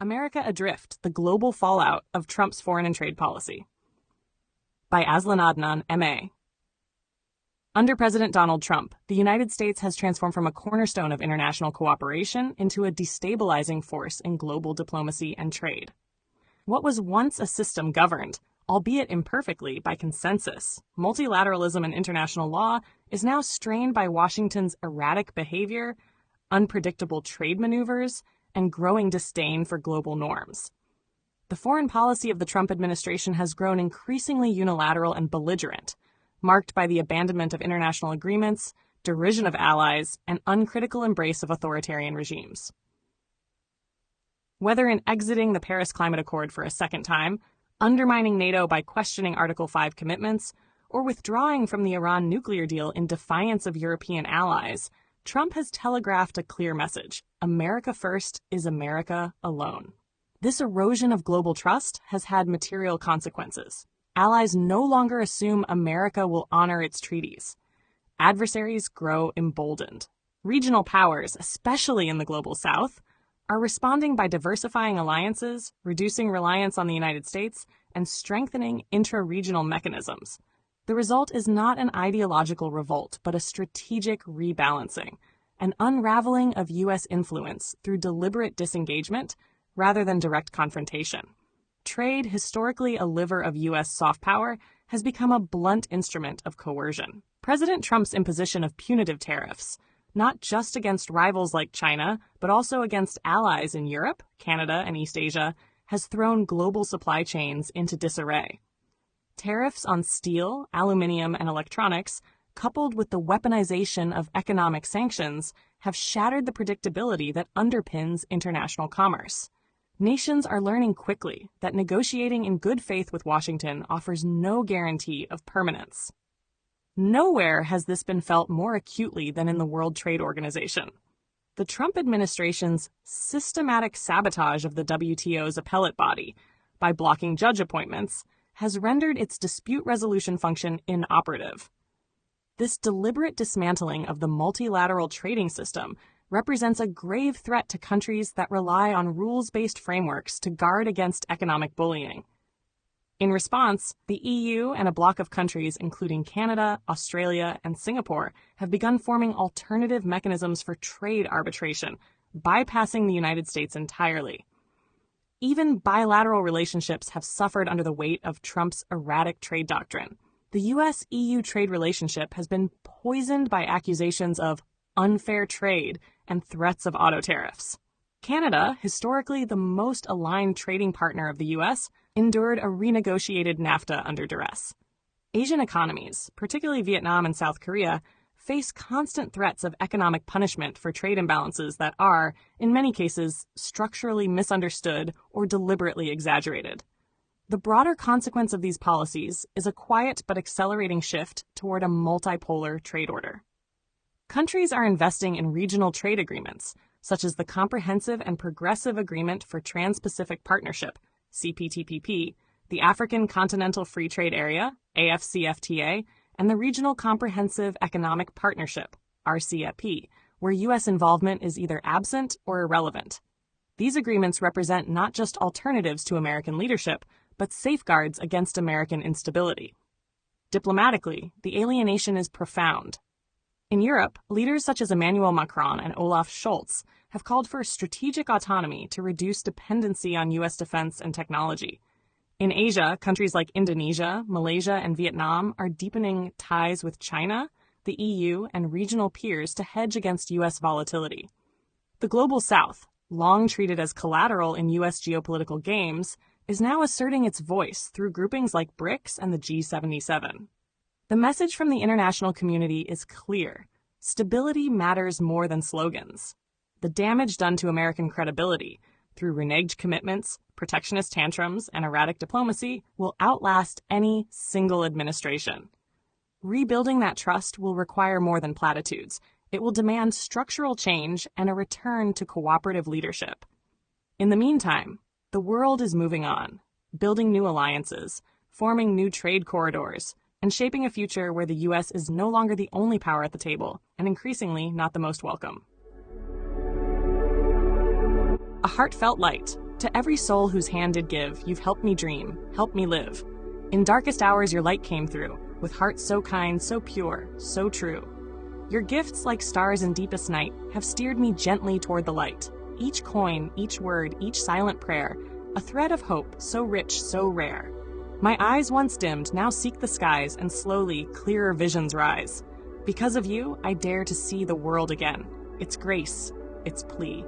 America Adrift, the Global Fallout of Trump's Foreign and Trade Policy. By Azlan Adnan, M.A. Under President Donald Trump, the United States has transformed from a cornerstone of international cooperation into a destabilizing force in global diplomacy and trade. What was once a system governed, albeit imperfectly, by consensus, multilateralism and international law, is now strained by Washington's erratic behavior, unpredictable trade maneuvers, and growing disdain for global norms. The foreign policy of the Trump administration has grown increasingly unilateral and belligerent, marked by the abandonment of international agreements, derision of allies, and uncritical embrace of authoritarian regimes. Whether in exiting the Paris Climate Accord for a second time, undermining NATO by questioning Article 5 commitments, or withdrawing from the Iran nuclear deal in defiance of European allies, Trump has telegraphed a clear message: America first is America alone. This erosion of global trust has had material consequences. Allies no longer assume America will honor its treaties. Adversaries grow emboldened. Regional powers, especially in the global south, are responding by diversifying alliances, reducing reliance on the United States, and strengthening intra-regional mechanisms. The result is not an ideological revolt, but a strategic rebalancing, an unraveling of U.S. influence through deliberate disengagement rather than direct confrontation. Trade, historically a liver of U.S. soft power, has become a blunt instrument of coercion. President Trump's imposition of punitive tariffs, not just against rivals like China, but also against allies in Europe, Canada, and East Asia, has thrown global supply chains into disarray. Tariffs on steel, aluminum, and electronics, coupled with the weaponization of economic sanctions, have shattered the predictability that underpins international commerce. Nations are learning quickly that negotiating in good faith with Washington offers no guarantee of permanence. Nowhere has this been felt more acutely than in the World Trade Organization. The Trump administration's systematic sabotage of the WTO's appellate body by blocking judge appointments has rendered its dispute resolution function inoperative. This deliberate dismantling of the multilateral trading system represents a grave threat to countries that rely on rules-based frameworks to guard against economic bullying. In response, the EU and a bloc of countries, including Canada, Australia, and Singapore, have begun forming alternative mechanisms for trade arbitration, bypassing the United States entirely. Even bilateral relationships have suffered under the weight of Trump's erratic trade doctrine. The U.S.-EU trade relationship has been poisoned by accusations of unfair trade and threats of auto tariffs. Canada, historically the most aligned trading partner of the U.S., endured a renegotiated NAFTA under duress. Asian economies, particularly Vietnam and South Korea, face constant threats of economic punishment for trade imbalances that are, in many cases, structurally misunderstood or deliberately exaggerated. The broader consequence of these policies is a quiet but accelerating shift toward a multipolar trade order. Countries are investing in regional trade agreements, such as the Comprehensive and Progressive Agreement for Trans-Pacific Partnership, CPTPP, the African Continental Free Trade Area, AFCFTA, and the Regional Comprehensive Economic Partnership, RCEP, where U.S. involvement is either absent or irrelevant. These agreements represent not just alternatives to American leadership, but safeguards against American instability. Diplomatically, the alienation is profound. In Europe, leaders such as Emmanuel Macron and Olaf Scholz have called for strategic autonomy to reduce dependency on U.S. defense and technology. In Asia, countries like Indonesia, Malaysia, and Vietnam are deepening ties with China, the EU, and regional peers to hedge against U.S. volatility. The Global South, long treated as collateral in U.S. geopolitical games, is now asserting its voice through groupings like BRICS and the G77. The message from the international community is clear. Stability matters more than slogans. The damage done to American credibility through reneged commitments, protectionist tantrums, and erratic diplomacy will outlast any single administration. Rebuilding that trust will require more than platitudes. It will demand structural change and a return to cooperative leadership. In the meantime, the world is moving on, building new alliances, forming new trade corridors, and shaping a future where the U.S. is no longer the only power at the table, and increasingly not the most welcome. A Heartfelt Light To every soul whose hand did give, you've helped me dream, helped me live. In darkest hours your light came through, with hearts so kind, so pure, so true. Your gifts, like stars in deepest night, have steered me gently toward the light. Each coin, each word, each silent prayer, a thread of hope, so rich, so rare. My eyes once dimmed now seek the skies, and slowly, clearer visions rise. Because of you, I dare to see the world again. Its grace, its plea.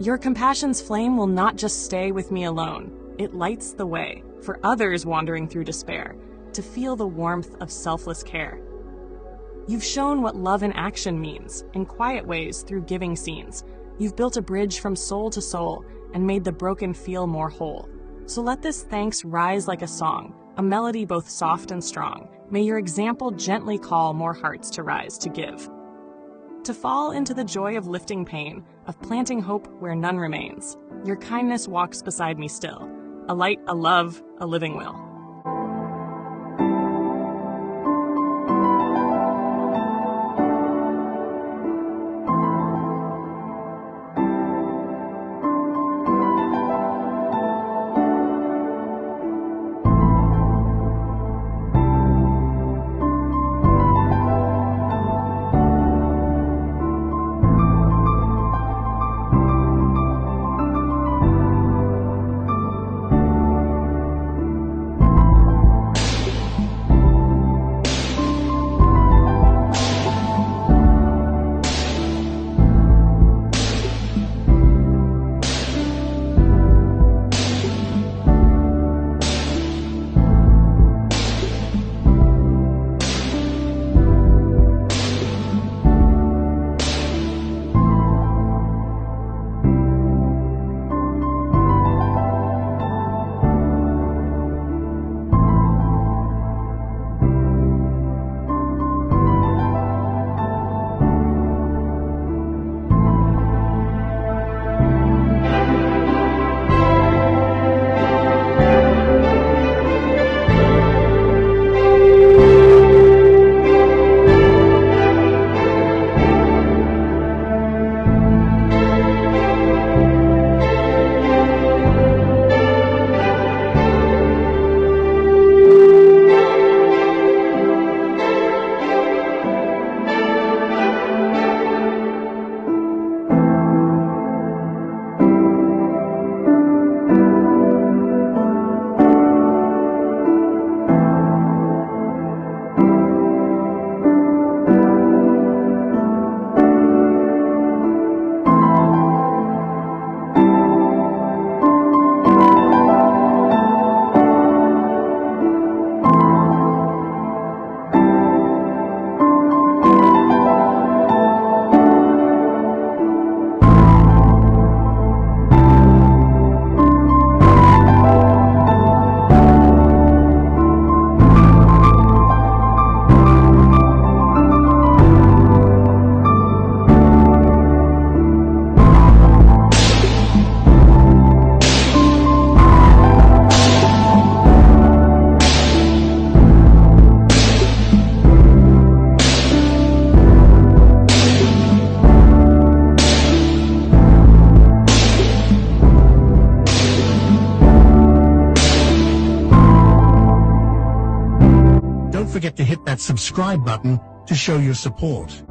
Your compassion's flame will not just stay with me alone. It lights the way for others wandering through despair to feel the warmth of selfless care. You've shown what love in action means, in quiet ways through giving scenes. You've built a bridge from soul to soul and made the broken feel more whole. So let this thanks rise like a song, a melody both soft and strong. May your example gently call more hearts to rise to give. To fall into the joy of lifting pain, of planting hope where none remains. Your kindness walks beside me still, a light, a love, a living will. Don't forget to hit that subscribe button to show your support.